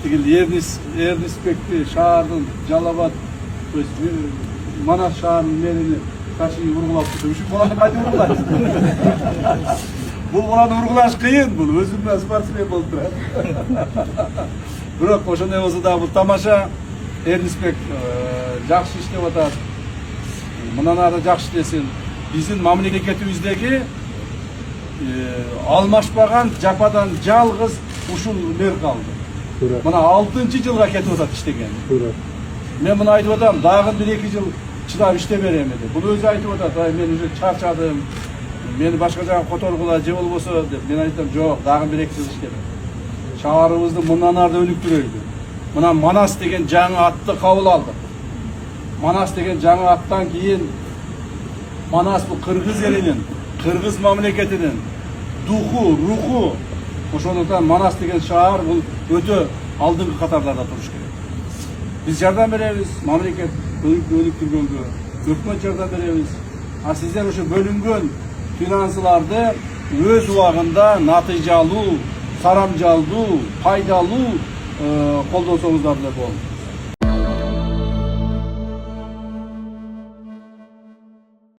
тигил Эрнисбекти шаардын Жалал-Абад Манас шаарынын мэрини качый ургулап турду. Ушул баланы кантип ургулайсыз? Бул баланы ургулаш кыйын, бул өзүнө спортсмен болуп турат. Бирок ошондой болсо да бул тамаша. Эрнисбек жакшы иштеп атат. Мындан ары жакшы иштесин. Биздин мамлекетибиздеги алмашпаган жападан жалгыз ушул мэр калды. Мына 6-жылга кетип атат иштеген. Мен муну айтып атам, дагы 1-2 жыл чыдап иштеп берем деп. Бул өзү айтып атат, мен уже чарчадым. Мени башка жака которгула же болбосо деп. Мен айтам, жок, дагы 1-2 жыл иштеп. Шаарыбызды мындан ары өнүктүрөйлү. Мына Манас деген жаңы атты кабыл алдык. Манас деген жаңы аттан кийин Манас бул кыргыз элинин, кыргыз мамлекетинин духу, руху. Ошондуктан Манас деген шаар бул өтө алдыңкы катарларда туруш керек. Биз жардам беребиз, мамлекет өнүктүргөнгө, өкмөт жардам беребиз. А сиздер ошо бөлүнгөн финансыларды өз убагында натыйжалуу, сарамжалдуу, пайдалуу колдонсоңуздар деле болот.